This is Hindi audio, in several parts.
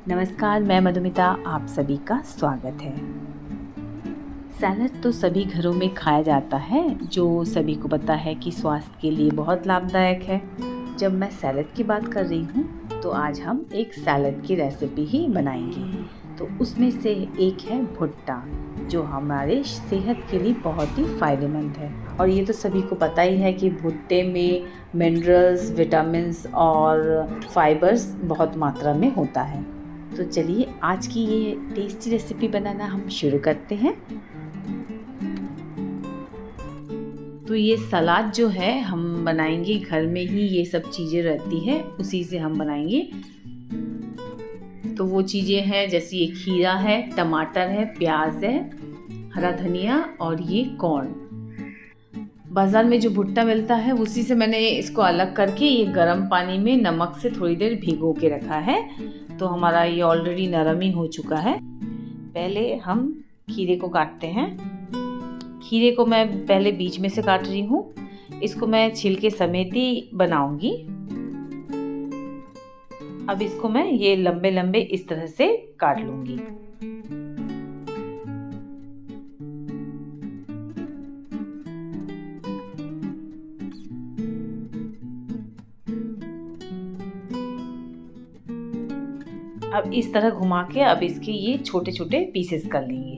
नमस्कार, मैं मधुमिता, आप सभी का स्वागत है। सैलड तो सभी घरों में खाया जाता है, जो सभी को पता है कि स्वास्थ्य के लिए बहुत लाभदायक है। जब मैं सैलड की बात कर रही हूँ, तो आज हम एक सैलड की रेसिपी ही बनाएंगे। तो उसमें से एक है भुट्टा, जो हमारे सेहत के लिए बहुत ही फ़ायदेमंद है। और ये तो सभी को पता ही है कि भुट्टे में मिनरल्स, विटामिन्स और फाइबर्स बहुत मात्रा में होता है। तो चलिए आज की ये टेस्टी रेसिपी बनाना हम शुरू करते हैं। तो ये सलाद जो है हम बनाएंगे घर में ही, ये सब चीज़ें रहती है उसी से हम बनाएंगे। तो वो चीज़ें हैं जैसे ये खीरा है, टमाटर है, प्याज है, हरा धनिया और ये कॉर्न। बाज़ार में जो भुट्टा मिलता है उसी से मैंने इसको अलग करके ये गर्म पानी में नमक से थोड़ी देर भिगो के रखा है। तो हमारा ये ऑलरेडी नरम ही हो चुका है। पहले हम खीरे को काटते हैं। खीरे को मैं पहले बीच में से काट रही हूँ। इसको मैं छिलके समेत ही बनाऊंगी। अब इसको मैं ये लंबे लंबे इस तरह से काट लूंगी। अब इस तरह घुमा के अब इसके ये छोटे छोटे पीसेस कर लेंगे।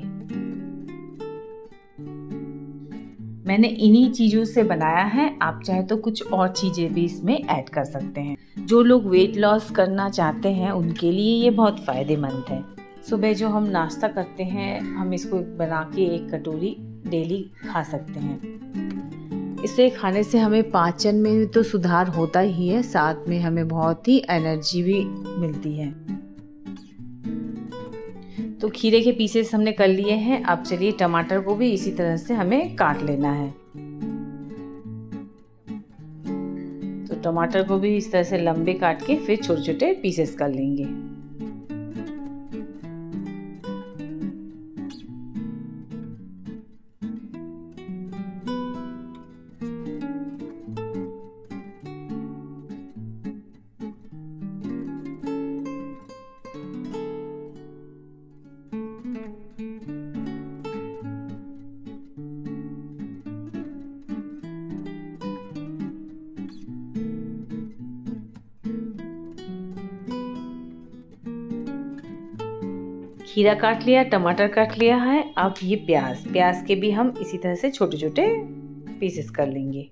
मैंने इन्हीं चीज़ों से बनाया है, आप चाहे तो कुछ और चीज़ें भी इसमें ऐड कर सकते हैं। जो लोग वेट लॉस करना चाहते हैं उनके लिए ये बहुत फ़ायदेमंद है। सुबह जो हम नाश्ता करते हैं, हम इसको बना के एक कटोरी डेली खा सकते हैं। इसे खाने से हमें पाचन में तो सुधार होता ही है, साथ में हमें बहुत ही एनर्जी भी मिलती है। तो खीरे के पीसेस हमने कर लिए हैं। अब चलिए टमाटर को भी इसी तरह से हमें काट लेना है। तो टमाटर को भी इस तरह से लंबे काट के फिर छोटे छोटे पीसेस कर लेंगे। खीरा काट लिया, टमाटर काट लिया है। अब ये प्याज के भी हम इसी तरह से छोटे छोटे पीसेस कर लेंगे।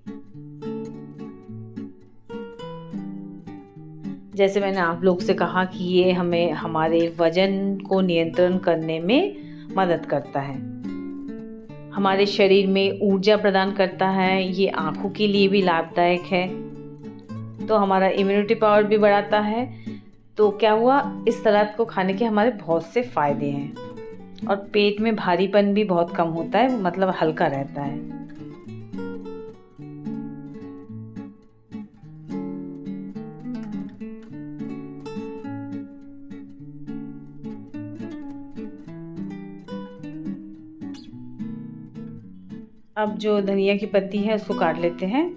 जैसे मैंने आप लोग से कहा कि ये हमें हमारे वजन को नियंत्रण करने में मदद करता है, हमारे शरीर में ऊर्जा प्रदान करता है, ये आँखों के लिए भी लाभदायक है, तो हमारा इम्यूनिटी पावर भी बढ़ाता है। तो क्या हुआ, इस सलाद को खाने के हमारे बहुत से फ़ायदे हैं और पेट में भारीपन भी बहुत कम होता है, मतलब हल्का रहता है। अब जो धनिया की पत्ती है उसको काट लेते हैं।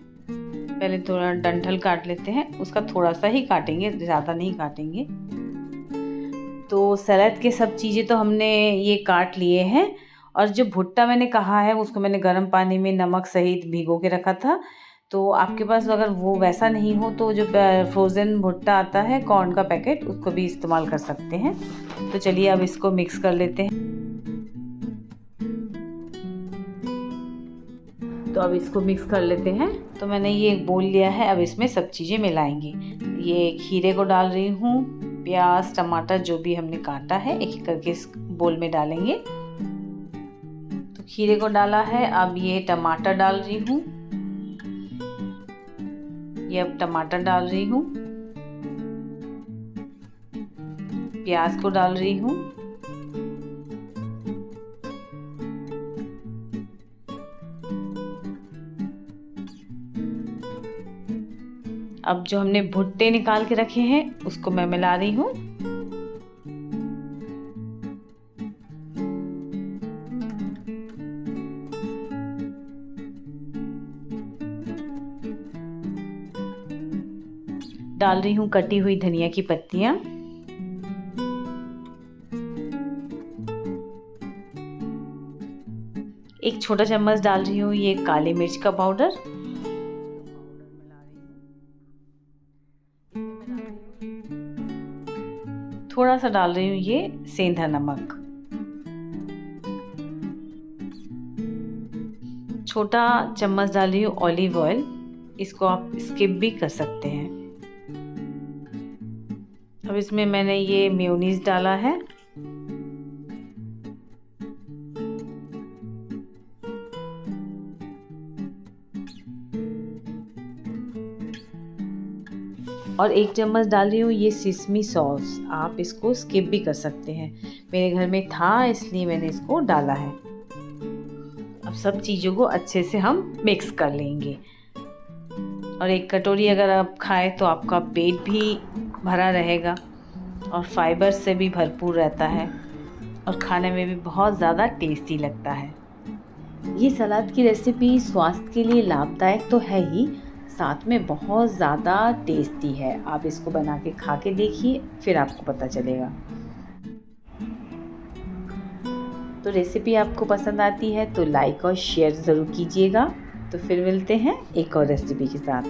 पहले थोड़ा डंठल काट लेते हैं, उसका थोड़ा सा ही काटेंगे, ज़्यादा नहीं काटेंगे। तो सलाद के सब चीज़ें तो हमने ये काट लिए हैं। और जो भुट्टा मैंने कहा है उसको मैंने गर्म पानी में नमक सहित भिगो के रखा था। तो आपके पास अगर वो वैसा नहीं हो तो जो फ्रोज़न भुट्टा आता है कॉर्न का पैकेट, उसको भी इस्तेमाल कर सकते हैं। तो चलिए अब इसको मिक्स कर लेते हैं। तो अब इसको मिक्स कर लेते हैं। तो मैंने ये एक बोल लिया है, अब इसमें सब चीज़ें मिलाएंगे। ये खीरे को डाल रही हूँ, प्याज, टमाटर जो भी हमने काटा है एक एक करके इस बोल में डालेंगे। तो खीरे को डाला है, अब ये टमाटर डाल रही हूँ। ये अब टमाटर डाल रही हूँ, प्याज को डाल रही हूँ, अब जो हमने भुट्टे निकाल के रखे हैं उसको मैं मिला रही हूँ। डाल रही हूँ कटी हुई धनिया की पत्तियाँ। 1 छोटा चम्मच डाल रही हूँ ये काली मिर्च का पाउडर। थोड़ा सा डाल रही हूँ ये सेंधा नमक। छोटा चम्मच डाल रही हूँ ऑलिव ऑयल, इसको आप स्किप भी कर सकते हैं। अब इसमें मैंने ये मेयोनीज डाला है। और 1 चम्मच डाल रही हूँ ये सिसमी सॉस, आप इसको स्किप भी कर सकते हैं, मेरे घर में था इसलिए मैंने इसको डाला है। अब सब चीज़ों को अच्छे से हम मिक्स कर लेंगे। और 1 कटोरी अगर आप खाएं तो आपका पेट भी भरा रहेगा और फाइबर से भी भरपूर रहता है और खाने में भी बहुत ज़्यादा टेस्टी लगता है। ये सलाद की रेसिपी स्वास्थ्य के लिए लाभदायक तो है ही, साथ में बहुत ज़्यादा टेस्टी है। आप इसको बना के खा के देखिए, फिर आपको पता चलेगा। तो रेसिपी आपको पसंद आती है तो लाइक और शेयर ज़रूर कीजिएगा। तो फिर मिलते हैं एक और रेसिपी के साथ।